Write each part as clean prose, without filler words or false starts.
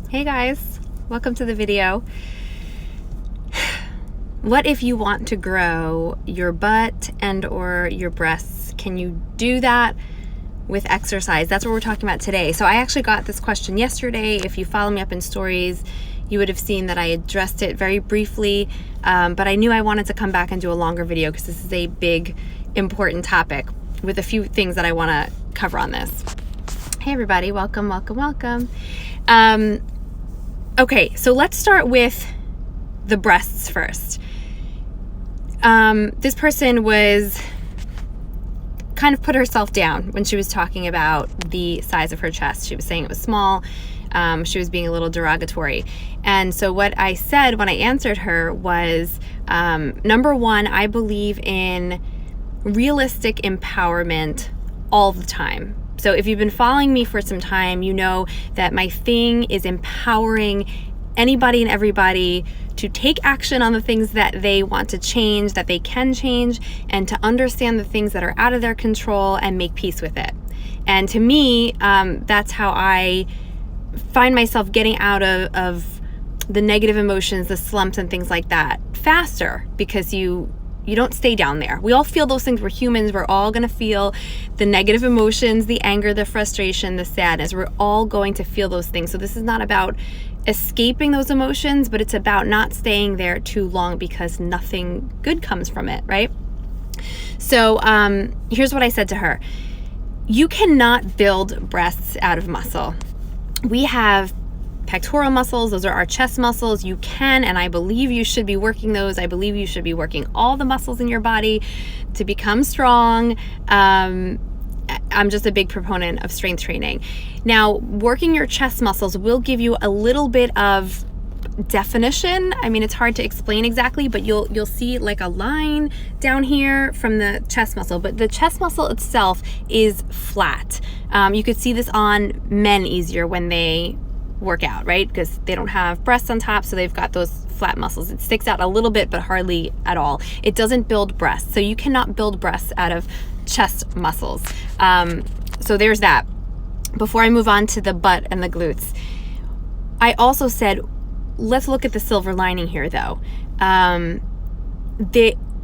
Hey guys, welcome to the video. What if you want to grow your butt and or your breasts? Can you do that with exercise? That's what we're talking about today. So I actually got this question yesterday. If you follow me up in stories, you would have seen that I addressed it very briefly, but I knew I wanted to come back and do a longer video because this is a big, important topic with a few things that I want to cover on this. Hey everybody, welcome. Okay, so let's start with the breasts first. This person was kind of put herself down when she was talking about the size of her chest. She was saying it was small. She was being a little derogatory. And so what I said when I answered her was, number one, I believe in realistic empowerment all the time. So if you've been following me for some time, you know that my thing is empowering anybody and everybody to take action on the things that they want to change, that they can change, and to understand the things that are out of their control and make peace with it. And to me, that's how I find myself getting out of the negative emotions, the slumps and things like that faster, because you don't stay down there. We all feel those things. We're humans. We're all going to feel the negative emotions, the anger, the frustration, the sadness. We're all going to feel those things. So this is not about escaping those emotions, but it's about not staying there too long because nothing good comes from it, right? So here's what I said to her. You cannot build breasts out of muscle. We have pectoral muscles. Those are our chest muscles. You can, and I believe you should be working those. I believe you should be working all the muscles in your body to become strong. I'm just a big proponent of strength training. Now, working your chest muscles will give you a little bit of definition. I mean, it's hard to explain exactly, but you'll see like a line down here from the chest muscle, but the chest muscle itself is flat. You could see this on men easier when they work out, right? Because they don't have breasts on top, so they've got those flat muscles. It sticks out a little bit, but hardly at all. It doesn't build breasts. So you cannot build breasts out of chest muscles. So there's that. Before I move on to the butt and the glutes, I also said, let's look at the silver lining here though.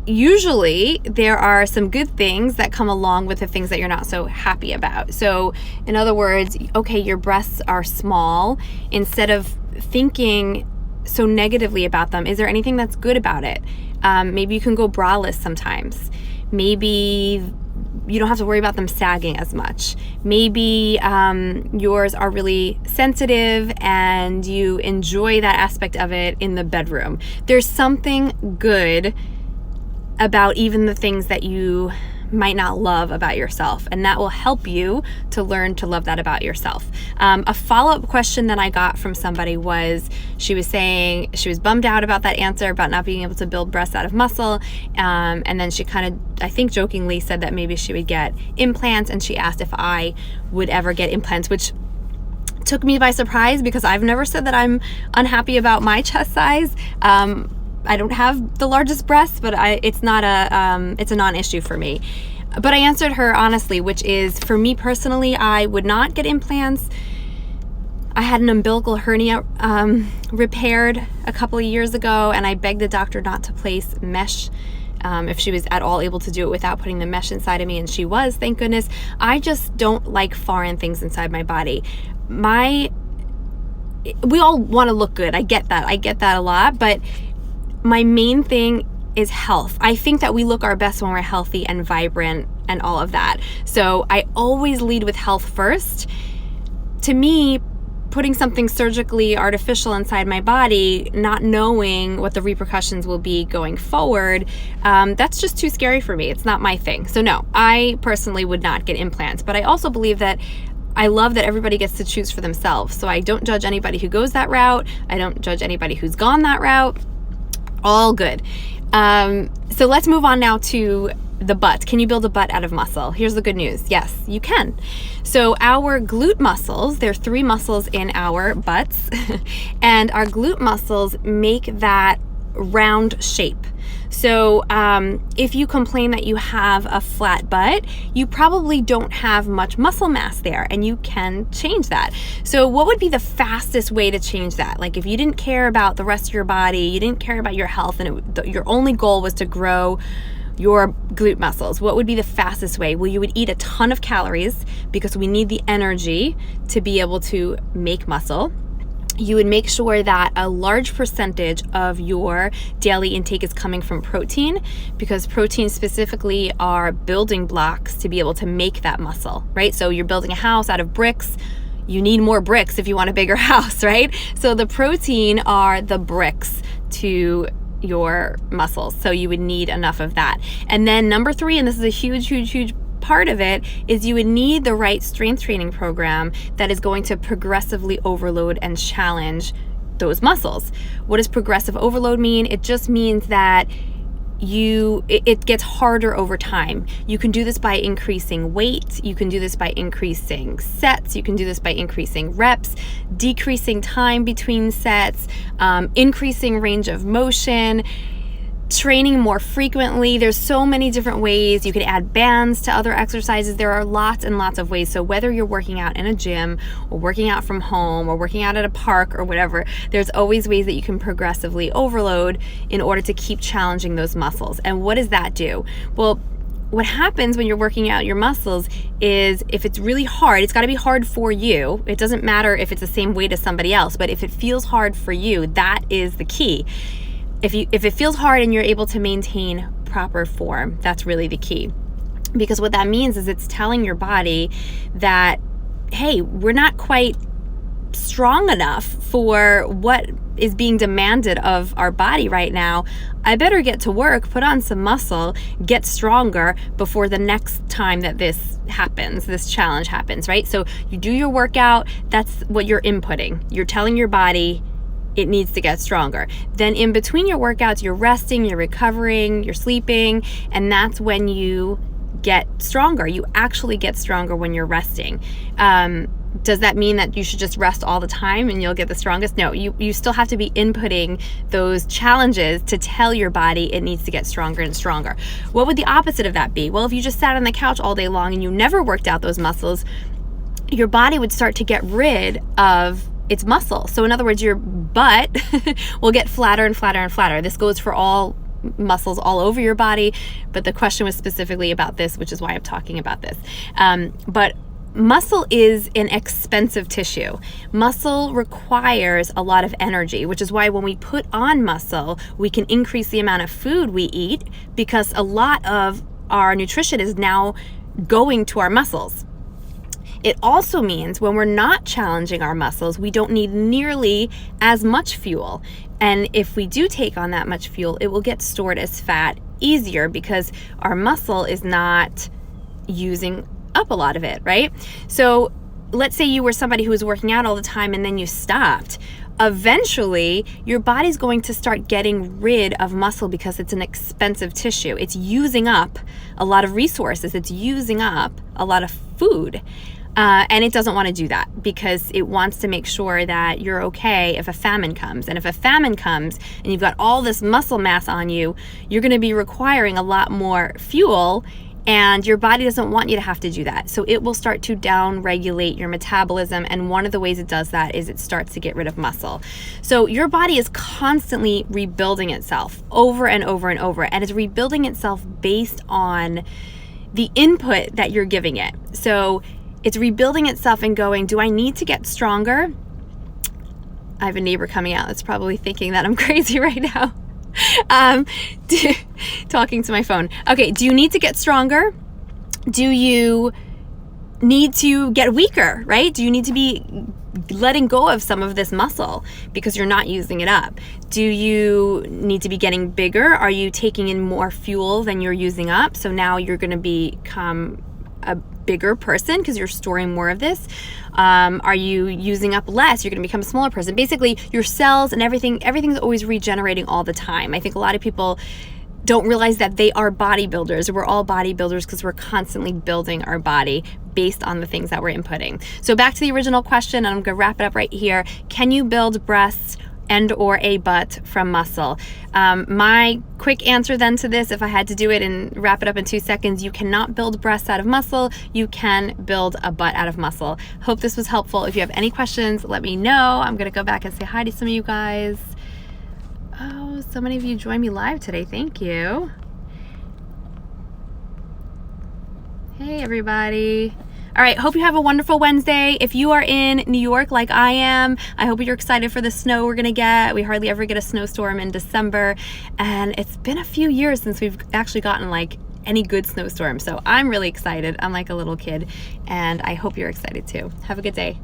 Usually there are some good things that come along with the things that you're not so happy about. So in other words, okay, your breasts are small. Instead of thinking so negatively about them, is there anything that's good about it? Maybe you can go braless sometimes. Maybe you don't have to worry about them sagging as much. Maybe yours are really sensitive and you enjoy that aspect of it in the bedroom. There's something good about even the things that you might not love about yourself, and that will help you to learn to love that about yourself. A follow-up question that I got from somebody was, she was saying she was bummed out about that answer about not being able to build breasts out of muscle, and then she kind of, I think jokingly, said that maybe she would get implants, and she asked if I would ever get implants, which took me by surprise because I've never said that I'm unhappy about my chest size. I don't have the largest breasts, but it's a non-issue for me. But I answered her honestly, which is, for me personally, I would not get implants. I had an umbilical hernia repaired a couple of years ago, and I begged the doctor not to place mesh if she was at all able to do it without putting the mesh inside of me, and she was, thank goodness. I just don't like foreign things inside my body. We all want to look good. I get that a lot, but my main thing is health. I think that we look our best when we're healthy and vibrant and all of that. So I always lead with health first. To me, putting something surgically artificial inside my body, not knowing what the repercussions will be going forward, that's just too scary for me. It's not my thing. So no, I personally would not get implants. But I also believe that I love that everybody gets to choose for themselves. So I don't judge anybody who goes that route. I don't judge anybody who's gone that route. All good. So let's move on now to the butt. Can you build a butt out of muscle? Here's the good news. Yes, you can. So our glute muscles, there are 3 muscles in our butts, and our glute muscles make that round shape. So if you complain that you have a flat butt, you probably don't have much muscle mass there, and you can change that. So what would be the fastest way to change that? Like if you didn't care about the rest of your body, you didn't care about your health, and your only goal was to grow your glute muscles, what would be the fastest way? Well, you would eat a ton of calories because we need the energy to be able to make muscle. You would make sure that a large percentage of your daily intake is coming from protein, because protein specifically are building blocks to be able to make that muscle, right? So you're building a house out of bricks. You need more bricks if you want a bigger house, right? So the protein are the bricks to your muscles. So you would need enough of that. And then number 3, and this is a huge part of it, is you would need the right strength training program that is going to progressively overload and challenge those muscles. What does progressive overload mean? It just means that it gets harder over time. You can do this by increasing weight, you can do this by increasing sets, you can do this by increasing reps, decreasing time between sets, increasing range of motion, training more frequently. There's so many different ways. You can add bands to other exercises. There are lots and lots of ways. So whether you're working out in a gym or working out from home or working out at a park or whatever, there's always ways that you can progressively overload in order to keep challenging those muscles. And what does that do? Well, what happens when you're working out your muscles is if it's really hard, it's got to be hard for you. It doesn't matter if it's the same weight as somebody else, but if it feels hard for you, that is the key. If it feels hard and you're able to maintain proper form, that's really the key. Because what that means is it's telling your body that, hey, we're not quite strong enough for what is being demanded of our body right now. I better get to work, put on some muscle, get stronger before the next time that this happens, this challenge happens, right? So you do your workout, that's what you're inputting. You're telling your body it needs to get stronger. Then in between your workouts, you're resting, you're recovering, you're sleeping, and that's when you get stronger. You actually get stronger when you're resting. Does that mean that you should just rest all the time and you'll get the strongest? No, you still have to be inputting those challenges to tell your body it needs to get stronger and stronger. What would the opposite of that be? Well, if you just sat on the couch all day long and you never worked out those muscles, your body would start to get rid of its muscle. So in other words, your butt will get flatter and flatter and flatter. This goes for all muscles all over your body, but the question was specifically about this, which is why I'm talking about this. But muscle is an expensive tissue. Muscle requires a lot of energy, which is why when we put on muscle, we can increase the amount of food we eat because a lot of our nutrition is now going to our muscles. It also means when we're not challenging our muscles, we don't need nearly as much fuel. And if we do take on that much fuel, it will get stored as fat easier because our muscle is not using up a lot of it, right? So let's say you were somebody who was working out all the time and then you stopped. Eventually, your body's going to start getting rid of muscle because it's an expensive tissue. It's using up a lot of resources. It's using up a lot of food. And it doesn't want to do that because it wants to make sure that you're okay if a famine comes. And if a famine comes and you've got all this muscle mass on you, you're going to be requiring a lot more fuel, and your body doesn't want you to have to do that. So it will start to down-regulate your metabolism, and one of the ways it does that is it starts to get rid of muscle. So your body is constantly rebuilding itself over and over and over, and it's rebuilding itself based on the input that you're giving it. So it's rebuilding itself and going, do I need to get stronger? I have a neighbor coming out that's probably thinking that I'm crazy right now. Talking to my phone. Okay, do you need to get stronger? Do you need to get weaker, right? Do you need to be letting go of some of this muscle because you're not using it up? Do you need to be getting bigger? Are you taking in more fuel than you're using up? So now you're going to become a bigger person because you're storing more of this. Are you using up less? You're going to become a smaller person. Basically, your cells and everything's always regenerating all the time. I think a lot of people don't realize that they are bodybuilders. We're all bodybuilders because we're constantly building our body based on the things that we're inputting. So back to the original question, and I'm going to wrap it up right here. Can you build breasts and or a butt from muscle. My quick answer then to this, if I had to do it and wrap it up in 2 seconds, you cannot build breasts out of muscle. You can build a butt out of muscle. Hope this was helpful. If you have any questions, let me know. I'm gonna go back and say hi to some of you guys. Oh, so many of you joined me live today. Thank you. Hey, everybody. All right, hope you have a wonderful Wednesday. If you are in New York like I am, I hope you're excited for the snow we're gonna get. We hardly ever get a snowstorm in December, and it's been a few years since we've actually gotten like any good snowstorm. So I'm really excited. I'm like a little kid, and I hope you're excited too. Have a good day.